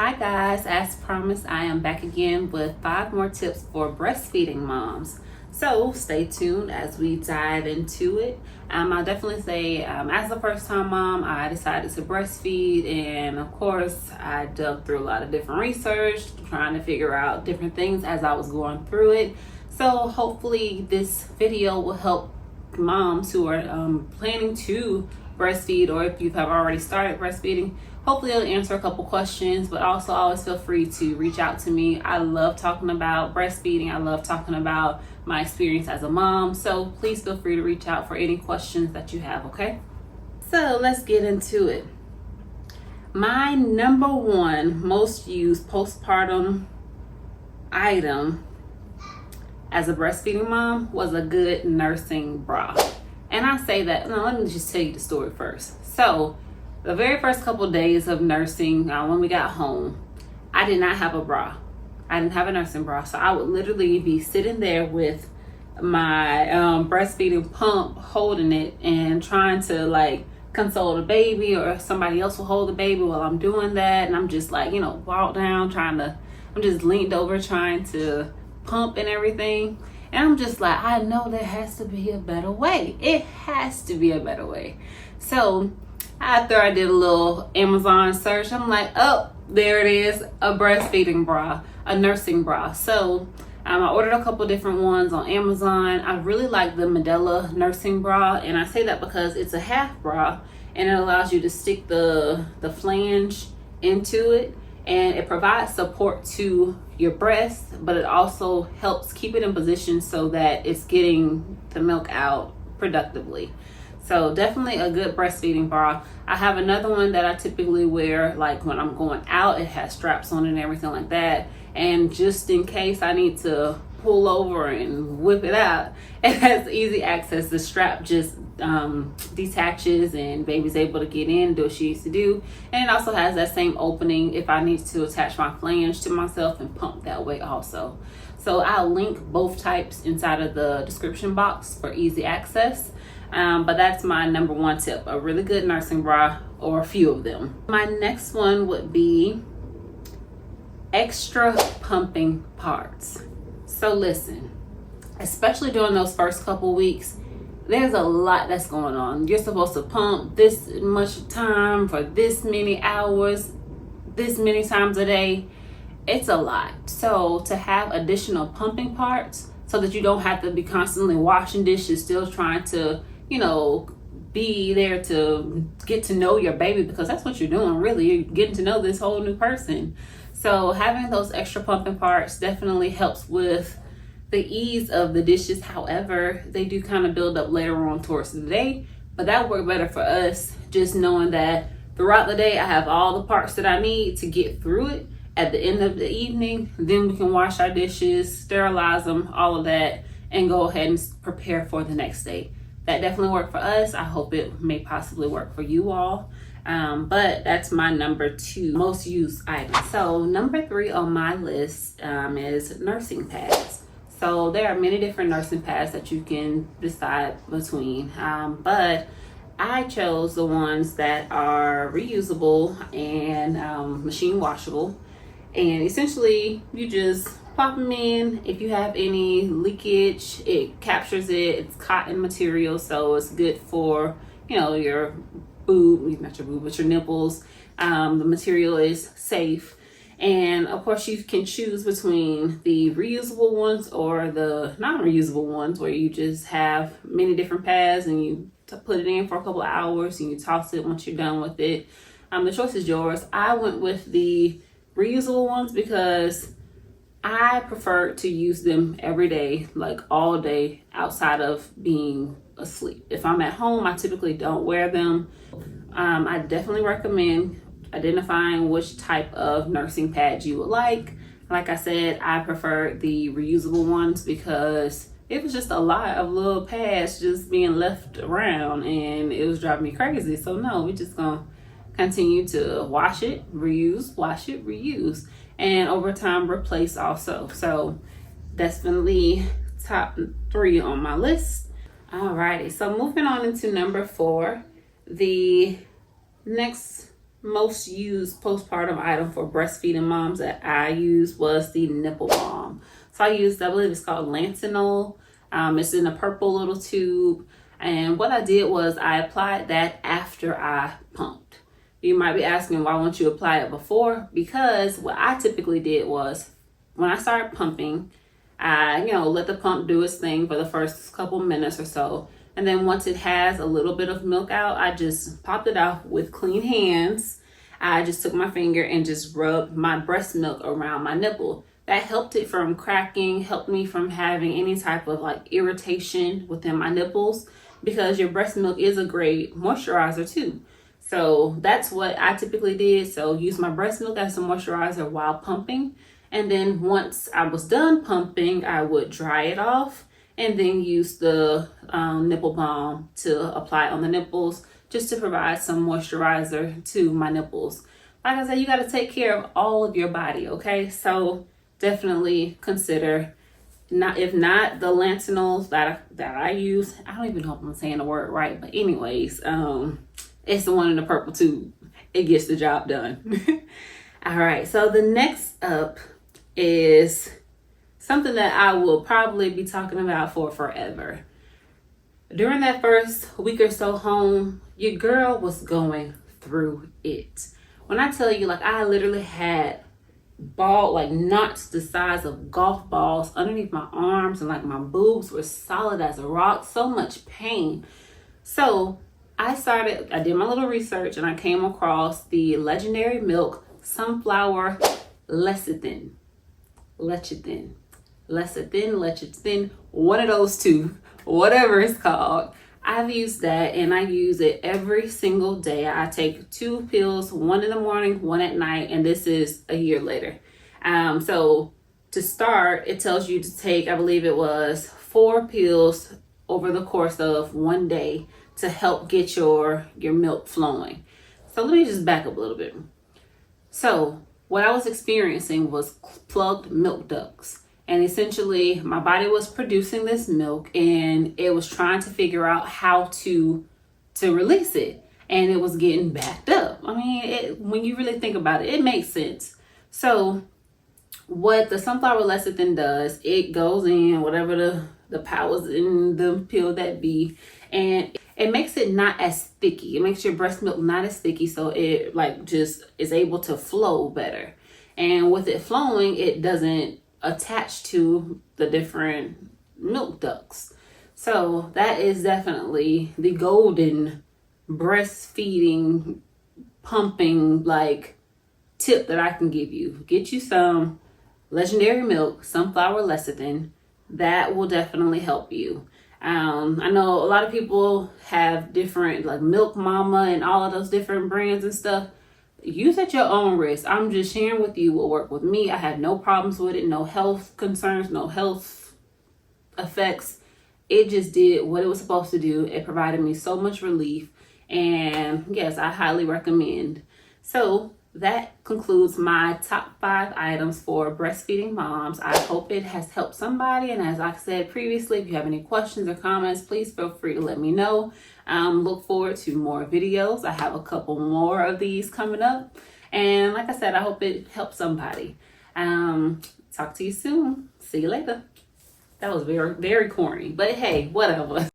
Hi guys, as promised, I am back again with 5 more tips for breastfeeding moms. So stay tuned as we dive into it. I'll definitely say as a first time mom, I decided to breastfeed, and of course I dug through a lot of different research, trying to figure out different things as I was going through it. So hopefully this video will help moms who are planning to breastfeed, or if you have already started breastfeeding. Hopefully it'll answer a couple questions, but also always feel free to reach out to me. I love talking about breastfeeding. I love talking about my experience as a mom. So please feel free to reach out for any questions that you have, okay? So let's get into it. My number one most used postpartum item as a breastfeeding mom was a good nursing bra. And I say that, no, let me just tell you the story first. So the very first couple of days of nursing, when we got home, I did not have a bra. I didn't have a nursing bra. So I would literally be sitting there with my breastfeeding pump, holding it and trying to like console the baby, or somebody else will hold the baby while I'm doing that. And I'm just like, walk down, I'm just leaned over trying to pump and everything. And I'm just like, I know there has to be a better way. It has to be a better way. So after I did a little Amazon search, I'm like, oh, there it is, a breastfeeding bra, a nursing bra. So I ordered a couple different ones on Amazon. I really like the Medela nursing bra, and I say that because it's a half bra and it allows you to stick the flange into it, and it provides support to your breast, but it also helps keep it in position so that it's getting the milk out productively. So definitely a good breastfeeding bra. I have another one that I typically wear like when I'm going out. It has straps on it and everything like that. And just in case I need to pull over and whip it out, it has easy access. The strap just detaches and baby's able to get in, do what she needs to do. And it also has that same opening if I need to attach my flange to myself and pump that way also. So I'll link both types inside of the description box for easy access. But that's my number one tip, a really good nursing bra, or a few of them. My next one would be extra pumping parts. So listen, especially during those first couple weeks, there's a lot that's going on. You're supposed to pump this much time for this many hours, this many times a day. It's a lot. So to have additional pumping parts so that you don't have to be constantly washing dishes, still trying to be there to get to know your baby, because that's what you're doing really. You're getting to know this whole new person. So having those extra pumping parts definitely helps with the ease of the dishes. However, they do kind of build up later on towards the day, but that worked better for us, just knowing that throughout the day I have all the parts that I need to get through it. At the end of the evening, then we can wash our dishes, sterilize them, all of that, and go ahead and prepare for the next day. That definitely worked for us. I hope it may possibly work for you all. But that's my number 2 most used item. So number 3 on my list is nursing pads. So there are many different nursing pads that you can decide between. But I chose the ones that are reusable and machine washable. And essentially you just pop them in. If you have any leakage, it captures it. It's cotton material, so it's good for your boob, not your boob, but your nipples. The material is safe, and of course you can choose between the reusable ones or the non-reusable ones, where you just have many different pads and you put it in for a couple of hours and you toss it once you're done with it. The choice is yours. I went with the reusable ones because I prefer to use them every day, like all day, outside of being asleep. If I'm at home, I typically don't wear them. I definitely recommend identifying which type of nursing pad you would like. Like I said, I prefer the reusable ones because it was just a lot of little pads just being left around and it was driving me crazy. So no, we're just gonna continue to wash it, reuse, wash it, reuse, and over time replace also. So definitely top 3 on my list. Alrighty, so moving on into number 4. The next most used postpartum item for breastfeeding moms that I used was the nipple balm. So I used, I believe it's called Lantinol. It's in a purple little tube. And what I did was I applied that after I pumped. You might be asking, why won't you apply it before? Because what I typically did was when I started pumping, I, let the pump do its thing for the first couple minutes or so. And then once it has a little bit of milk out, I just popped it off with clean hands. I just took my finger and just rubbed my breast milk around my nipple. That helped it from cracking, helped me from having any type of like irritation within my nipples, because your breast milk is a great moisturizer too. So that's what I typically did. So use my breast milk as a moisturizer while pumping. And then once I was done pumping, I would dry it off and then use the nipple balm to apply on the nipples, just to provide some moisturizer to my nipples. Like I said, you got to take care of all of your body, okay? So definitely consider, if not the Lantinols that I use. I don't even know if I'm saying the word right, but anyways, it's the one in the purple tube. It gets the job done. All right, so the next up is something that I will probably be talking about for forever. During that first week or so home, your girl was going through it. When I tell you, like, I literally had knots the size of golf balls underneath my arms, and like my boobs were solid as a rock, so much pain. So I did my little research, and I came across the Legendary Milk Sunflower Lecithin, one of those two, whatever it's called. I've used that, and I use it every single day. I take 2 pills, one in the morning, one at night, and this is a year later. So to start, it tells you to take, I believe it was 4 pills over the course of one day to help get your milk flowing. So let me just back up a little bit. So what I was experiencing was plugged milk ducts. And essentially my body was producing this milk, and it was trying to figure out how to release it. And it was getting backed up. I mean, when you really think about it, it makes sense. So what the sunflower lecithin does, it goes in whatever the powers in the pill that be, and it makes it not as sticky. It makes your breast milk not as sticky, so it just is able to flow better. And with it flowing, it doesn't attach to the different milk ducts. So that is definitely the golden breastfeeding, pumping tip that I can give you. Get you some Legendary Milk Sunflower Lecithin. That will definitely help you. I know a lot of people have different Milk Mama and all of those different brands and stuff. Use at your own risk. I'm just sharing with you what worked with me. I had no problems with it, no health concerns, no health effects. It just did what it was supposed to do. It provided me so much relief, and yes, I highly recommend. So that concludes my top 5 items for breastfeeding moms. I hope it has helped somebody. And as I said previously, if you have any questions or comments, please feel free to let me know. Look forward to more videos. I have a couple more of these coming up. And like I said, I hope it helps somebody. Talk to you soon. See you later. That was very, very corny, but hey, whatever.